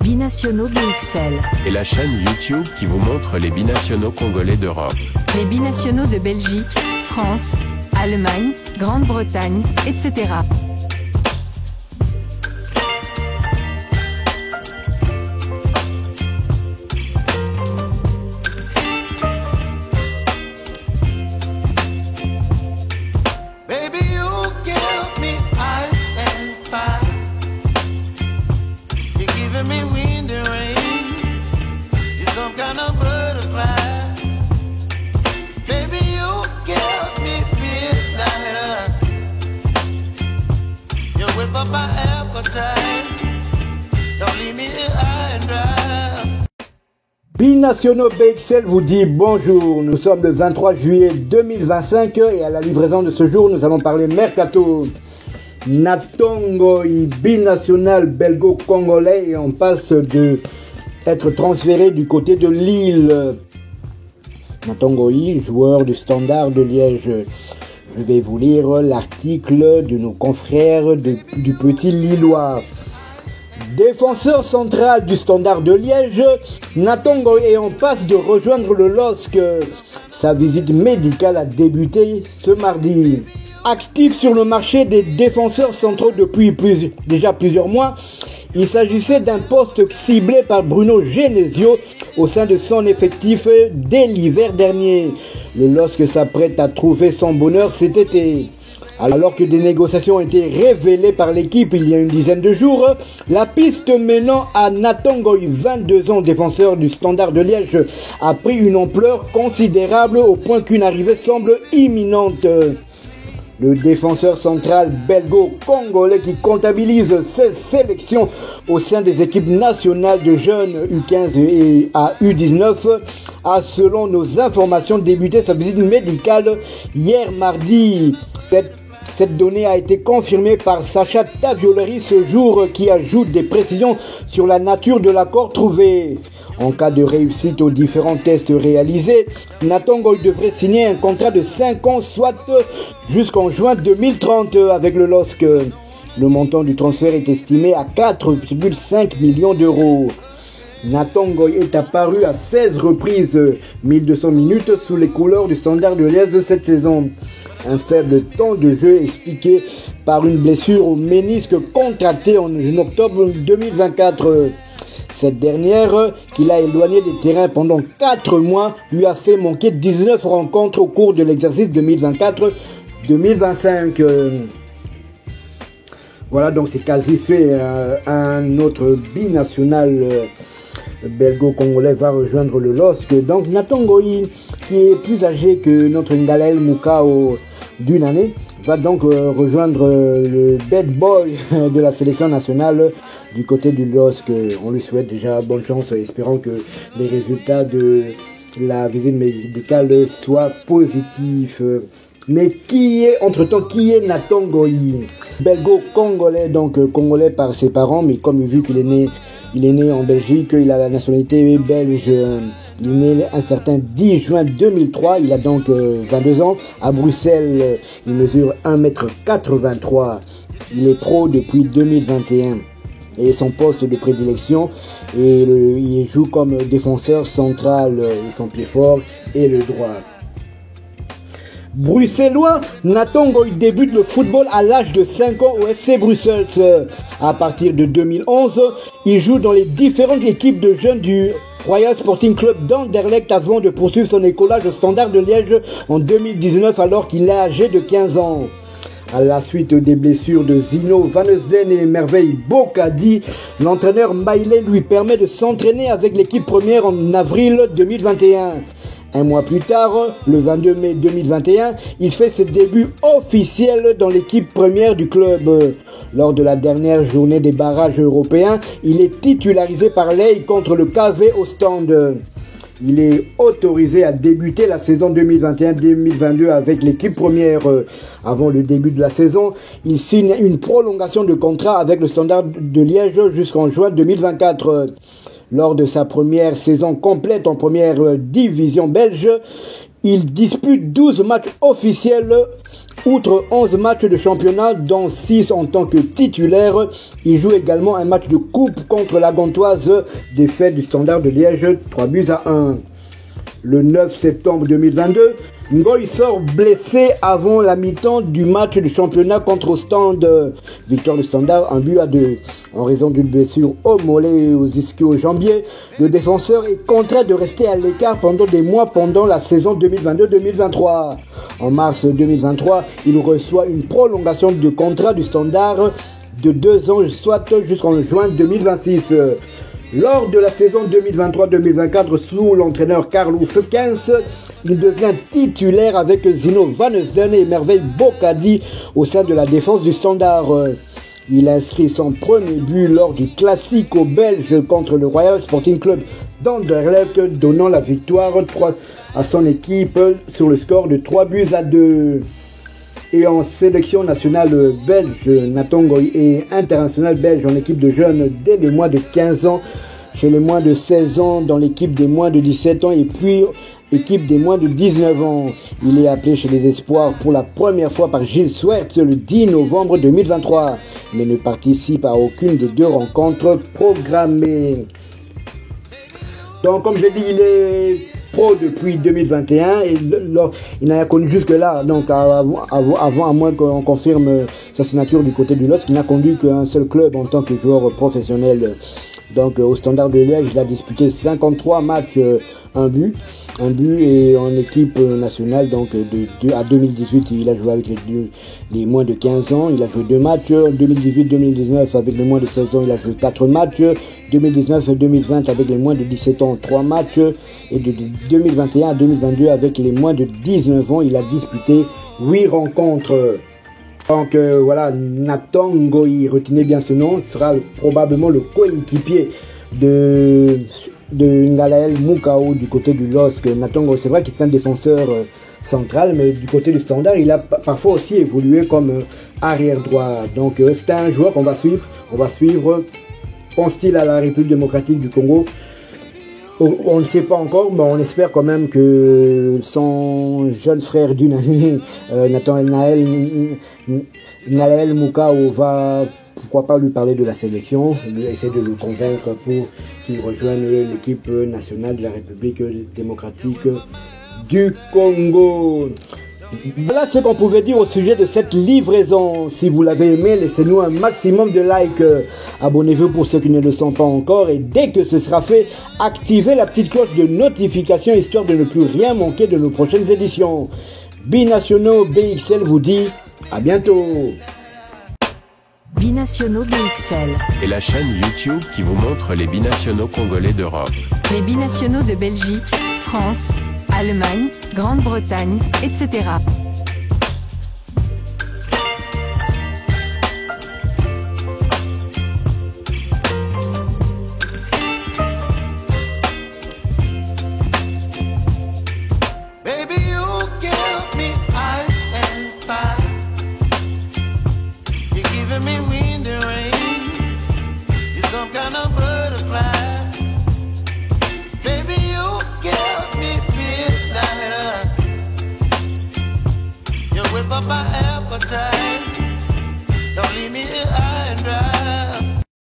Binationaux BXL. Et la chaîne YouTube qui vous montre les binationaux congolais d'Europe. Les binationaux de Belgique, France, Allemagne, Grande-Bretagne, etc. Binationaux BXL vous dit bonjour, nous sommes le 23 juillet 2025 et à la livraison de ce jour nous allons parler Mercato. Natongo binational belgo-congolais et on passe de être transféré du côté de Lille. Natongo, joueur du Standard de Liège. Je vais vous lire l'article de nos confrères du petit Lillois. Défenseur central du Standard de Liège, Natongo est en passe de rejoindre le LOSC. Sa visite médicale a débuté ce mardi. Actif sur le marché des défenseurs centraux depuis déjà plusieurs mois, il s'agissait d'un poste ciblé par Bruno Genesio au sein de son effectif dès l'hiver dernier. Le LOSC s'apprête à trouver son bonheur cet été. Alors que des négociations ont été révélées par l'équipe il y a une dizaine de jours, la piste menant à Natongo, 22 ans, défenseur du Standard de Liège, a pris une ampleur considérable au point qu'une arrivée semble imminente. Le défenseur central belgo-congolais qui comptabilise 16 sélections au sein des équipes nationales de jeunes U15 et à U19 a, selon nos informations, débuté sa visite médicale hier mardi. Cette donnée a été confirmée par Sacha Tavioleri ce jour qui ajoute des précisions sur la nature de l'accord trouvé. En cas de réussite aux différents tests réalisés, Natongo devrait signer un contrat de 5 ans, soit jusqu'en juin 2030 avec le LOSC. Le montant du transfert est estimé à 4,5 millions d'euros. Natongo est apparu à 16 reprises, 1200 minutes sous les couleurs du Standard de Liège cette saison. Un faible temps de jeu expliqué par une blessure au ménisque contractée en octobre 2024. Cette dernière, qui l'a éloigné des terrains pendant 4 mois, lui a fait manquer 19 rencontres au cours de l'exercice 2024-2025. Voilà, donc c'est quasi fait. Un autre binational belgo-congolais va rejoindre le LOSC. Donc Natongo, qui est plus âgé que notre Ngalael Mukao d'une année, va donc rejoindre le bad boy de la sélection nationale du côté du LOSC. On lui souhaite déjà bonne chance, espérant que les résultats de la visite médicale soient positifs. Mais qui est Natongo? Belgo-congolais, donc congolais par ses parents, mais comme vu qu'il est né en Belgique, il a la nationalité belge. Il est né un certain 10 juin 2003, il a donc 22 ans. À Bruxelles, il mesure 1m83. Il est pro depuis 2021. Et son poste de prédilection, il joue comme défenseur central, et son pied fort est le droit. Bruxellois, Natongo débute le football à l'âge de 5 ans au FC Bruxelles. À partir de 2011, il joue dans les différentes équipes de jeunes du Royal Sporting Club d'Anderlecht avant de poursuivre son écolage au Standard de Liège en 2019 alors qu'il est âgé de 15 ans. À la suite des blessures de Zino Van Eusden et Merveille Bocadi, l'entraîneur Maillet lui permet de s'entraîner avec l'équipe première en avril 2021. Un mois plus tard, le 22 mai 2021, il fait ses débuts officiels dans l'équipe première du club. Lors de la dernière journée des barrages européens, il est titularisé par l'Ey contre le KV Ostende. Il est autorisé à débuter la saison 2021-2022 avec l'équipe première. Avant le début de la saison, il signe une prolongation de contrat avec le Standard de Liège jusqu'en juin 2024. Lors de sa première saison complète en première division belge, il dispute 12 matchs officiels Outre 11 matchs de championnat, dont 6 en tant que titulaire, il joue également un match de coupe contre la Gantoise, défaite du Standard de Liège, 3-1. Le 9 septembre 2022, Ngoy sort blessé avant la mi-temps du match de championnat contre Ostende. Victoire du Standard, 1-2. En raison d'une blessure au mollet et aux ischio-jambiers, le défenseur est contraint de rester à l'écart pendant des mois pendant la saison 2022-2023. En mars 2023, il reçoit une prolongation de contrat du Standard de 2 ans, soit jusqu'en juin 2026. Lors de la saison 2023-2024, sous l'entraîneur Carlo Fekens, il devient titulaire avec Zino Vanesen et Merveille Bocadi au sein de la défense du Standard. Il inscrit son premier but lors du Classico belge contre le Royal Sporting Club d'Anderlecht, donnant la victoire à son équipe sur le score de 3-2. Et en sélection nationale belge, Nathan Ngoy est international belge en équipe de jeunes dès le mois de 15 ans, chez les moins de 16 ans, dans l'équipe des moins de 17 ans et puis équipe des moins de 19 ans. Il est appelé chez les espoirs pour la première fois par Gilles Swerts le 10 novembre 2023, mais ne participe à aucune des 2 rencontres programmées. Donc comme je l'ai dit, il est pro depuis 2021 et il n'a connu jusque-là, donc avant à moins qu'on confirme sa signature du côté du LOSC, il n'a conduit qu'un seul club en tant que joueur professionnel. Donc au Standard de Liège, il a disputé 53 matchs, un but et en équipe nationale, donc à 2018, il a joué avec les moins de 15 ans, il a joué 2 matchs, 2018-2019 avec les moins de 16 ans, il a joué 4 matchs, 2019-2020 avec les moins de 17 ans, 3 matchs, et de 2021 à 2022 avec les moins de 19 ans, il a disputé 8 rencontres. Donc voilà, Nathan Ngoy, retenez bien ce nom, sera probablement le coéquipier de Ngalael Mukao du côté du LOSC. Nathan Ngoy, c'est vrai qu'il est un défenseur central, mais du côté du Standard, il a parfois aussi évolué comme arrière droit. Donc c'est un joueur qu'on va suivre. On va suivre. Pense-t-il à la République démocratique du Congo? On ne sait pas encore, mais on espère quand même que son jeune frère d'une année, Naël Mukao, va, pourquoi pas, lui parler de la sélection, essayer de le convaincre pour qu'il rejoigne l'équipe nationale de la République démocratique du Congo. Voilà ce qu'on pouvait dire au sujet de cette livraison. Si vous l'avez aimé, laissez-nous un maximum de likes. Abonnez-vous pour ceux qui ne le sont pas encore. Et dès que ce sera fait, activez la petite cloche de notification histoire de ne plus rien manquer de nos prochaines éditions. Binationaux BXL vous dit à bientôt. Binationaux BXL. Et la chaîne YouTube qui vous montre les binationaux congolais d'Europe. Les binationaux de Belgique, France, Allemagne, Grande-Bretagne, etc. Baby, you give me ice and fire. You're giving me wind and rain. You're some kind of butterfly. Baby, you give me midnight. You whip up my appetite. Don't leave me here high and dry.